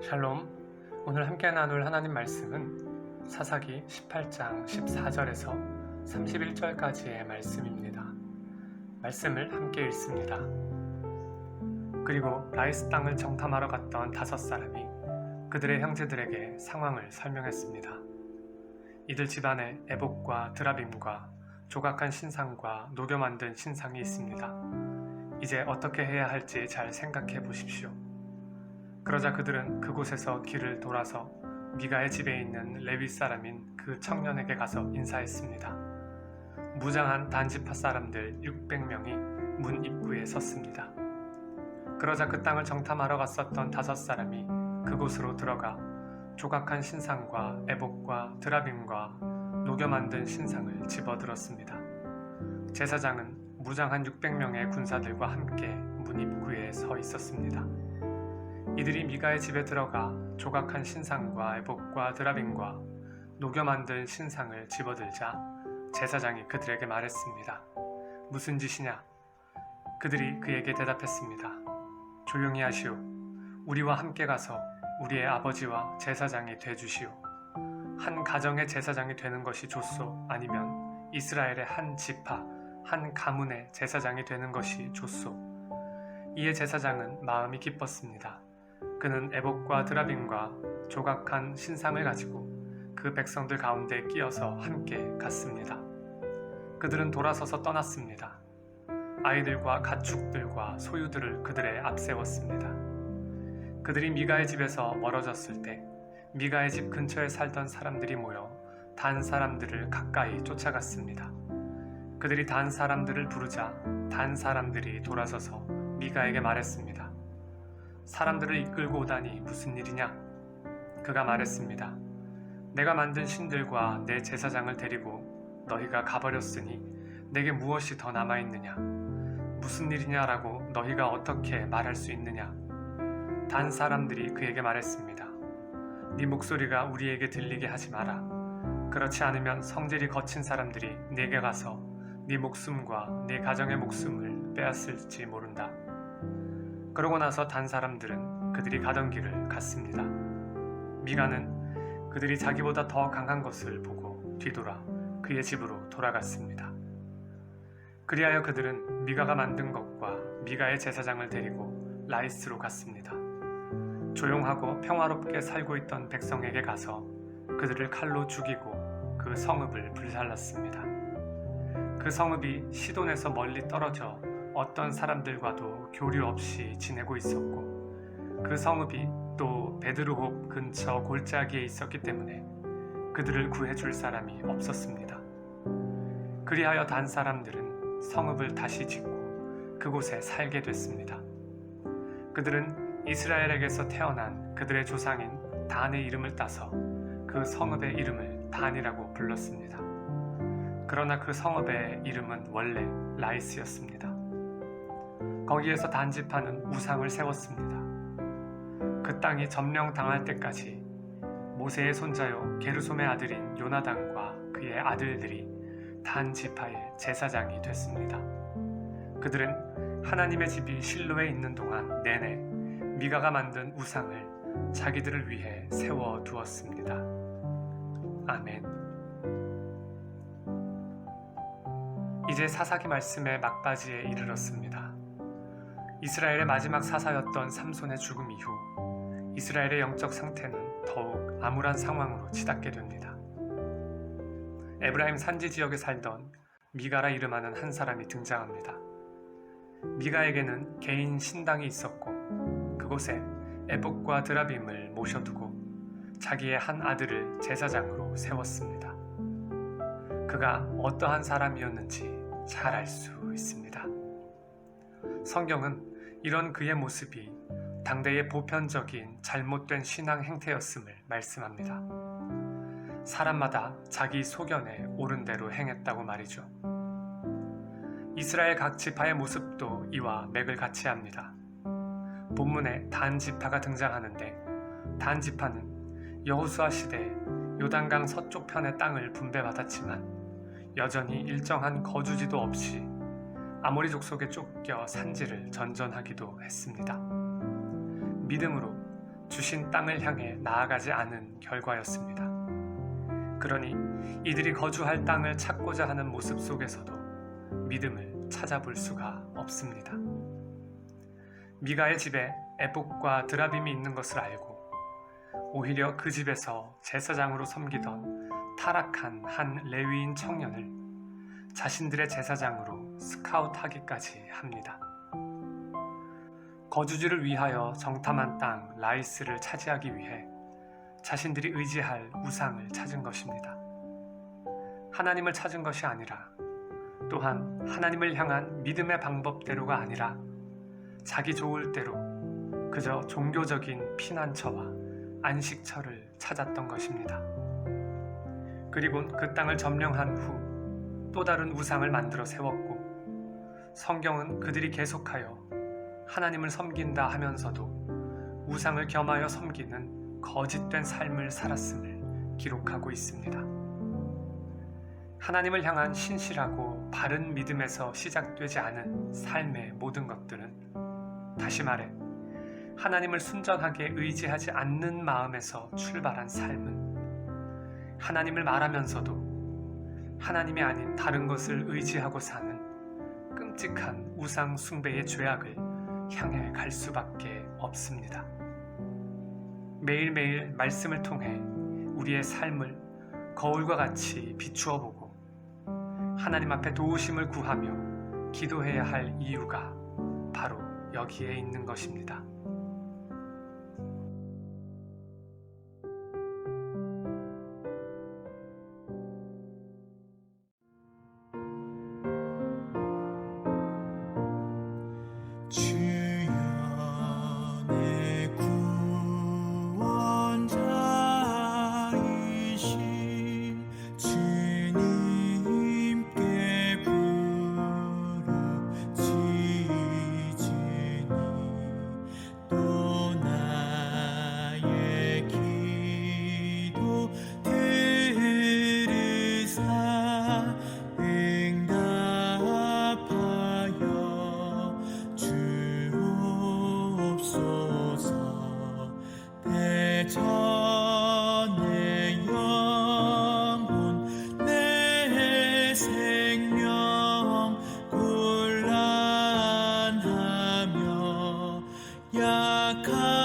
샬롬. 오늘 함께 나눌 하나님 말씀은 사사기 18장 14절에서 31절까지의 말씀입니다. 말씀을 함께 읽습니다. 그리고 라이스 땅을 정탐하러 갔던 5사람이 그들의 형제들에게 상황을 설명했습니다. 이들 집안에 에봇과 드라빔과 조각한 신상과 녹여 만든 신상이 있습니다. 이제 어떻게 해야 할지 잘 생각해 보십시오. 그러자 그들은 그곳에서 길을 돌아서 미가의 집에 있는 레위 사람인 그 청년에게 가서 인사했습니다. 무장한 단지파 사람들 600명이 문 입구에 섰습니다. 그러자 그 땅을 정탐하러 갔었던 5사람이 그곳으로 들어가 조각한 신상과 에봇과 드라빔과 녹여 만든 신상을 집어들었습니다. 제사장은 무장한 600명의 군사들과 함께 문 입구에 서 있었습니다. 이들이 미가의 집에 들어가 조각한 신상과 에봇과 드라빔과 녹여 만든 신상을 집어들자 제사장이 그들에게 말했습니다. 무슨 짓이냐? 그들이 그에게 대답했습니다. 조용히 하시오. 우리와 함께 가서 우리의 아버지와 제사장이 되주시오. 한 가정의 제사장이 되는 것이 좋소? 아니면 이스라엘의 한 지파, 한 가문의 제사장이 되는 것이 좋소? 이에 제사장은 마음이 기뻤습니다. 그는 에봇과 드라빔과 조각한 신상을 가지고 그 백성들 가운데 끼어서 함께 갔습니다. 그들은 돌아서서 떠났습니다. 아이들과 가축들과 소유들을 그들의 앞세웠습니다. 그들이 미가의 집에서 멀어졌을 때 미가의 집 근처에 살던 사람들이 모여 단 사람들을 가까이 쫓아갔습니다. 그들이 단 사람들을 부르자 단 사람들이 돌아서서 미가에게 말했습니다. 사람들을 이끌고 오다니 무슨 일이냐? 그가 말했습니다. 내가 만든 신들과 내 제사장을 데리고 너희가 가버렸으니 내게 무엇이 더 남아있느냐? 무슨 일이냐라고 너희가 어떻게 말할 수 있느냐? 단 사람들이 그에게 말했습니다. 네 목소리가 우리에게 들리게 하지 마라. 그렇지 않으면 성질이 거친 사람들이 네게 가서 네 목숨과 네 가정의 목숨을 빼앗을지 모른다. 그러고 나서 단 사람들은 그들이 가던 길을 갔습니다. 미가는 그들이 자기보다 더 강한 것을 보고 뒤돌아 그의 집으로 돌아갔습니다. 그리하여 그들은 미가가 만든 것과 미가의 제사장을 데리고 라이스로 갔습니다. 조용하고 평화롭게 살고 있던 백성에게 가서 그들을 칼로 죽이고 그 성읍을 불살랐습니다. 그 성읍이 시돈에서 멀리 떨어져 어떤 사람들과도 교류 없이 지내고 있었고 그 성읍이 또 베드르홉 근처 골짜기에 있었기 때문에 그들을 구해줄 사람이 없었습니다. 그리하여 단 사람들은 성읍을 다시 짓고 그곳에 살게 됐습니다. 그들은 이스라엘에게서 태어난 그들의 조상인 단의 이름을 따서 그 성읍의 이름을 단이라고 불렀습니다. 그러나 그 성읍의 이름은 원래 라이스였습니다. 거기에서 단지파는 우상을 세웠습니다. 그 땅이 점령당할 때까지 모세의 손자요 게르솜의 아들인 요나단과 그의 아들들이 단지파의 제사장이 됐습니다. 그들은 하나님의 집이 실로에 있는 동안 내내 미가가 만든 우상을 자기들을 위해 세워두었습니다. 아멘. 이제 사사기 말씀의 막바지에 이르렀습니다. 이스라엘의 마지막 사사였던 삼손의 죽음 이후 이스라엘의 영적 상태는 더욱 암울한 상황으로 치닫게 됩니다. 에브라임 산지 지역에 살던 미가라 이름하는 한 사람이 등장합니다. 미가에게는 개인 신당이 있었고 그곳에 에봇과 드라빔을 모셔두고 자기의 한 아들을 제사장으로 세웠습니다. 그가 어떠한 사람이었는지 잘 알 수 있습니다. 성경은 이런 그의 모습이 당대의 보편적인 잘못된 신앙 행태였음을 말씀합니다. 사람마다 자기 소견에 옳은 대로 행했다고 말이죠. 이스라엘 각 지파의 모습도 이와 맥을 같이 합니다. 본문에 단 지파가 등장하는데 단 지파는 여호수아 시대에 요단강 서쪽 편의 땅을 분배받았지만 여전히 일정한 거주지도 없이 아모리 족속에 쫓겨 산지를 전전하기도 했습니다. 믿음으로 주신 땅을 향해 나아가지 않은 결과였습니다. 그러니 이들이 거주할 땅을 찾고자 하는 모습 속에서도 믿음을 찾아볼 수가 없습니다. 미가의 집에 에봇과 드라빔이 있는 것을 알고 오히려 그 집에서 제사장으로 섬기던 타락한 한 레위인 청년을 자신들의 제사장으로 스카웃하기까지 합니다. 거주지를 위하여 정탐한 땅 라이스를 차지하기 위해 자신들이 의지할 우상을 찾은 것입니다. 하나님을 찾은 것이 아니라, 또한 하나님을 향한 믿음의 방법대로가 아니라 자기 좋을 대로 그저 종교적인 피난처와 안식처를 찾았던 것입니다. 그리고 그 땅을 점령한 후 또 다른 우상을 만들어 세웠고, 성경은 그들이 계속하여 하나님을 섬긴다 하면서도 우상을 겸하여 섬기는 거짓된 삶을 살았음을 기록하고 있습니다. 하나님을 향한 신실하고 바른 믿음에서 시작되지 않은 삶의 모든 것들은, 다시 말해 하나님을 순전하게 의지하지 않는 마음에서 출발한 삶은 하나님을 말하면서도 하나님이 아닌 다른 것을 의지하고 사는 끔찍한 우상 숭배의 죄악을 향해 갈 수밖에 없습니다. 매일매일 말씀을 통해 우리의 삶을 거울과 같이 비추어 보고 하나님 앞에 도우심을 구하며 기도해야 할 이유가 바로 여기에 있는 것입니다. 약한